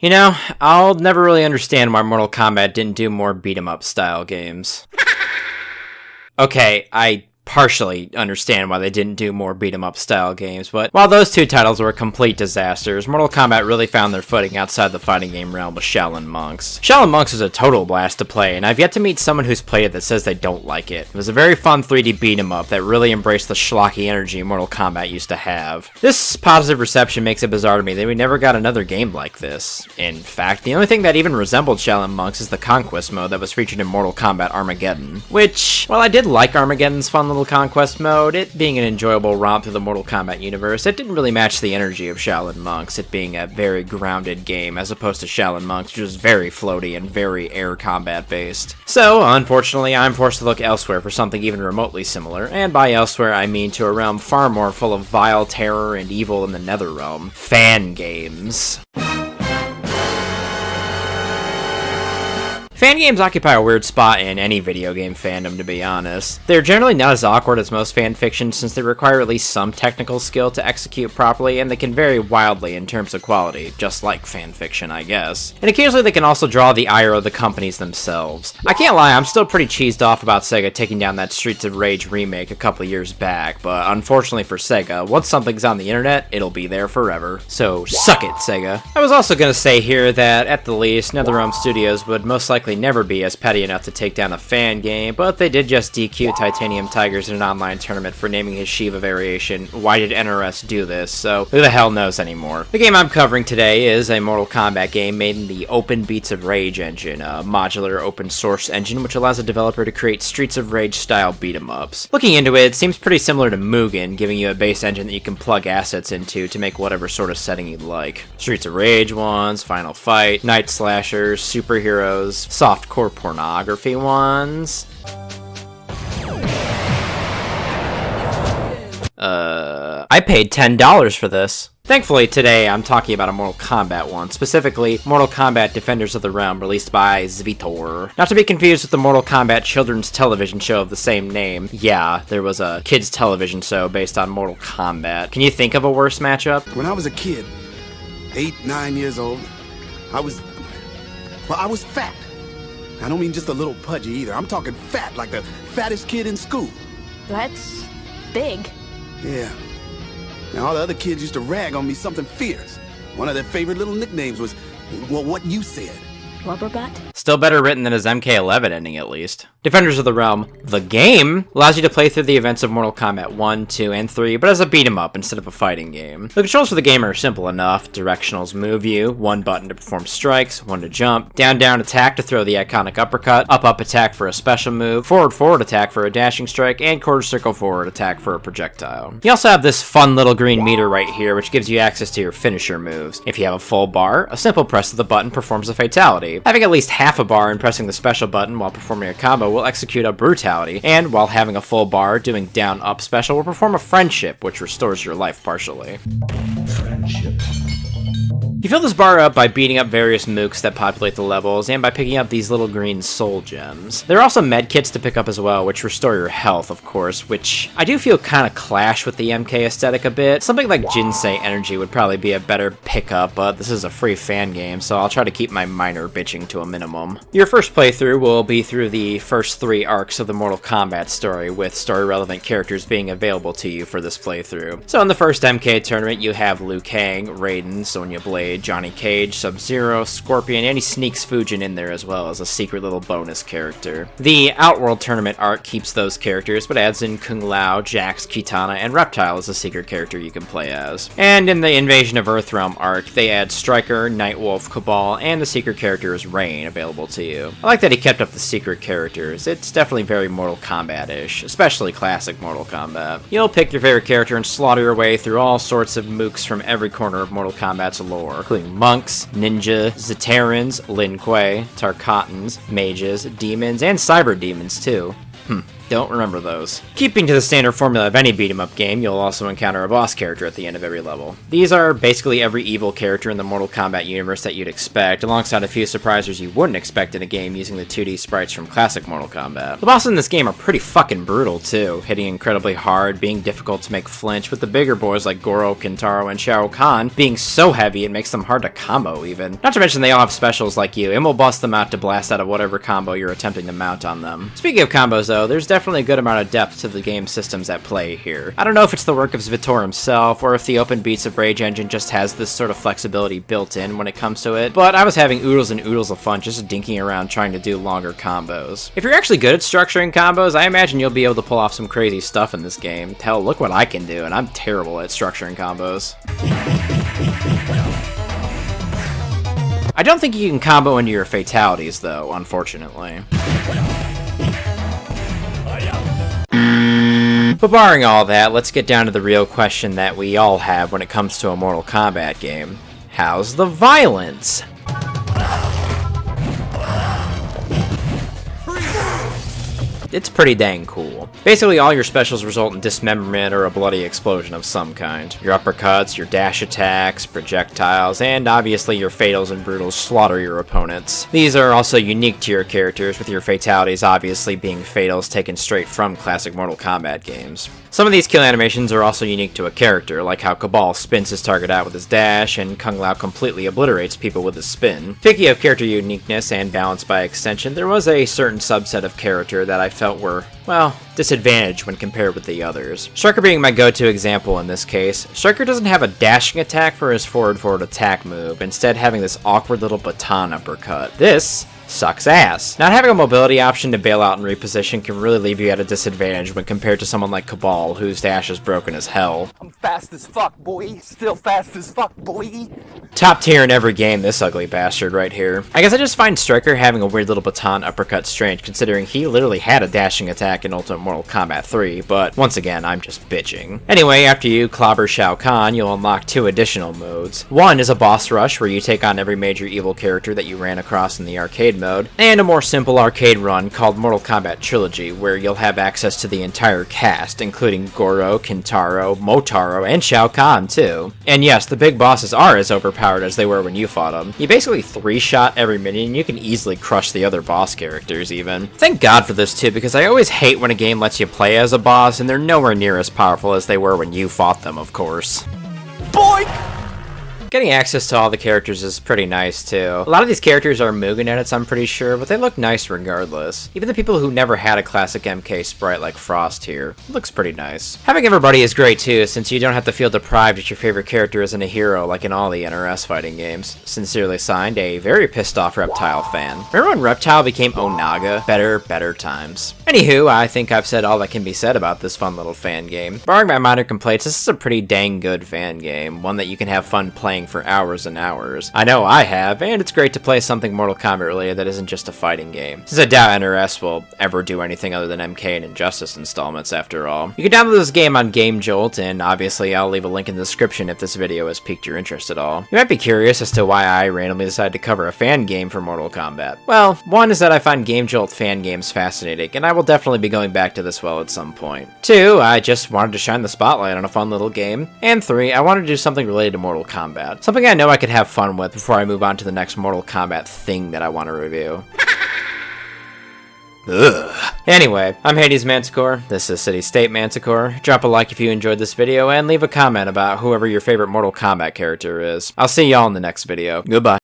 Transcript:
You know, I'll never really understand why Mortal Kombat didn't do more beat-em-up style games. Okay, I partially understand why they didn't do more beat-em-up style games, but while those two titles were complete disasters, Mortal Kombat really found their footing outside the fighting game realm with Shaolin Monks. Shaolin Monks was a total blast to play, and I've yet to meet someone who's played it that says they don't like it. It was a very fun 3D beat-em-up that really embraced the schlocky energy Mortal Kombat used to have. This positive reception makes it bizarre to me that we never got another game like this. In fact, the only thing that even resembled Shaolin Monks is the Conquest mode that was featured in Mortal Kombat Armageddon, which, while I did like Armageddon's fun little Conquest mode, it being an enjoyable romp through the Mortal Kombat universe, it didn't really match the energy of Shaolin Monks, it being a very grounded game as opposed to Shaolin Monks, which was very floaty and very air combat based. So, unfortunately, I'm forced to look elsewhere for something even remotely similar, and by elsewhere I mean to a realm far more full of vile terror and evil in the nether realm: fan games. Fan games occupy a weird spot in any video game fandom, to be honest. They're generally not as awkward as most fanfiction since they require at least some technical skill to execute properly, and they can vary wildly in terms of quality, just like fanfiction, I guess. And occasionally they can also draw the ire of the companies themselves. I can't lie, I'm still pretty cheesed off about Sega taking down that Streets of Rage remake a couple years back, but unfortunately for Sega, once something's on the internet, it'll be there forever. So suck it, Sega. I was also gonna say here that, at the least, NetherRealm Studios would most likely never be as petty enough to take down a fan game, but they did just DQ Titanium Tigers in an online tournament for naming his Shiva variation. Why did NRS do this? So who the hell knows anymore? The game I'm covering today is a Mortal Kombat game made in the Open Beats of Rage engine, a modular open source engine which allows a developer to create Streets of Rage style beat-em-ups. Looking into it, it seems pretty similar to Mugen, giving you a base engine that you can plug assets into to make whatever sort of setting you'd like. Streets of Rage ones, Final Fight, Night Slashers, superheroes, softcore pornography ones. I paid $10 for this. Thankfully, today I'm talking about a Mortal Kombat one, specifically Mortal Kombat Defenders of the Realm, released by Zvitor. Not to be confused with the Mortal Kombat children's television show of the same name. Yeah, there was a kids television show based on Mortal Kombat. Can you think of a worse matchup? When I was a kid, 8, 9 years old, I was fat. I don't mean just a little pudgy either. I'm talking fat, like the fattest kid in school. That's big. Yeah. Now, all the other kids used to rag on me something fierce. One of their favorite little nicknames was, well, what you said. Rubber butt? Still better written than his MK11 ending, at least. Defenders of the Realm, the game, allows you to play through the events of Mortal Kombat 1, 2, and 3, but as a beat-em-up instead of a fighting game. The controls for the game are simple enough. Directionals move you, one button to perform strikes, one to jump, down attack to throw the iconic uppercut, up attack for a special move, forward attack for a dashing strike, and quarter circle forward attack for a projectile. You also have this fun little green meter right here, which gives you access to your finisher moves. If you have a full bar, a simple press of the button performs a fatality. Having at least half a bar and pressing the special button while performing a combo will execute a brutality, and while having a full bar, doing down-up special will perform a friendship, which restores your life partially. Friendship. You fill this bar up by beating up various mooks that populate the levels, and by picking up these little green soul gems. There are also med kits to pick up as well, which restore your health, of course, which I do feel kind of clash with the MK aesthetic a bit. Something like Jinsei Energy would probably be a better pickup, but this is a free fan game, so I'll try to keep my minor bitching to a minimum. Your first playthrough will be through the first 3 arcs of the Mortal Kombat story, with story-relevant characters being available to you for this playthrough. So in the first MK tournament, you have Liu Kang, Raiden, Sonya Blade, Johnny Cage, Sub-Zero, Scorpion, and he sneaks Fujin in there as well as a secret little bonus character. The Outworld Tournament arc keeps those characters, but adds in Kung Lao, Jax, Kitana, and Reptile as a secret character you can play as. And in the Invasion of Earthrealm arc, they add Stryker, Nightwolf, Cabal, and the secret character is Rain available to you. I like that he kept up the secret characters. It's definitely very Mortal Kombat-ish, especially classic Mortal Kombat. You'll pick your favorite character and slaughter your way through all sorts of mooks from every corner of Mortal Kombat's lore, including monks, ninja, Zaterans, Lin Kuei, Tarkatans, mages, demons, and cyber demons too. don't remember those. Keeping to the standard formula of any beat-em-up game, you'll also encounter a boss character at the end of every level. These are basically every evil character in the Mortal Kombat universe that you'd expect, alongside a few surprisers you wouldn't expect in a game using the 2D sprites from classic Mortal Kombat. The bosses in this game are pretty fucking brutal too, hitting incredibly hard, being difficult to make flinch, with the bigger boys like Goro, Kintaro, and Shao Kahn being so heavy it makes them hard to combo even. Not to mention they all have specials like you, and will bust them out to blast out of whatever combo you're attempting to mount on them. Speaking of combos though, there's definitely a good amount of depth to the game systems at play here. I don't know if it's the work of Vitor himself, or if the Open Beats of Rage engine just has this sort of flexibility built in when it comes to it, but I was having oodles and oodles of fun just dinking around trying to do longer combos. If you're actually good at structuring combos, I imagine you'll be able to pull off some crazy stuff in this game. Hell, look what I can do, and I'm terrible at structuring combos. I don't think you can combo into your fatalities though, unfortunately. But barring all that, let's get down to the real question that we all have when it comes to a Mortal Kombat game. How's the violence? It's pretty dang cool. Basically, all your specials result in dismemberment or a bloody explosion of some kind. Your uppercuts, your dash attacks, projectiles, and obviously your fatals and brutals slaughter your opponents. These are also unique to your characters, with your fatalities obviously being fatals taken straight from classic Mortal Kombat games. Some of these kill animations are also unique to a character, like how Kabal spins his target out with his dash, and Kung Lao completely obliterates people with his spin. Speaking of character uniqueness and balance by extension, there was a certain subset of character that I felt were, well, disadvantaged when compared with the others. Striker being my go-to example in this case, Striker doesn't have a dashing attack for his forward attack move, instead having this awkward little baton uppercut. This sucks ass. Not having a mobility option to bail out and reposition can really leave you at a disadvantage when compared to someone like Kabal, whose dash is broken as hell. I'm fast as fuck, boy. Still fast as fuck, boy. Top tier in every game, this ugly bastard right here. I guess I just find Striker having a weird little baton uppercut strange, considering he literally had a dashing attack in Ultimate Mortal Kombat 3, but once again, I'm just bitching. Anyway, after you clobber Shao Kahn, you'll unlock 2 additional modes. One is a boss rush, where you take on every major evil character that you ran across in the arcade mode, and a more simple arcade run called Mortal Kombat Trilogy, where you'll have access to the entire cast, including Goro, Kintaro, Motaro, and Shao Kahn too. And yes, the big bosses are as overpowered as they were when you fought them. You basically 3-shot every minion, and you can easily crush the other boss characters even. Thank God for this too, because I always hate when a game lets you play as a boss and they're nowhere near as powerful as they were when you fought them, of course. Boink! Getting access to all the characters is pretty nice too. A lot of these characters are Mugen edits, I'm pretty sure, but they look nice regardless. Even the people who never had a classic MK sprite like Frost here, looks pretty nice. Having everybody is great too, since you don't have to feel deprived that your favorite character isn't a hero like in all the NRS fighting games. Sincerely signed, a very pissed off Reptile fan. Remember when Reptile became Onaga? Better times. Anywho, I think I've said all that can be said about this fun little fan game. Barring my minor complaints, this is a pretty dang good fan game, one that you can have fun playing for hours and hours. I know I have, and it's great to play something Mortal Kombat related that isn't just a fighting game, since I doubt NRS will ever do anything other than MK and Injustice installments after all. You can download this game on Game Jolt, and obviously I'll leave a link in the description if this video has piqued your interest at all. You might be curious as to why I randomly decided to cover a fan game for Mortal Kombat. Well, one is that I find Game Jolt fan games fascinating, and I will definitely be going back to this well at some point. 2, I just wanted to shine the spotlight on a fun little game. And 3, I wanted to do something related to Mortal Kombat. Something I know I could have fun with before I move on to the next Mortal Kombat thing that I want to review. Ugh. Anyway, I'm Hades Manticore, this is City State Manticore. Drop a like if you enjoyed this video, and leave a comment about whoever your favorite Mortal Kombat character is. I'll see y'all in the next video. Goodbye.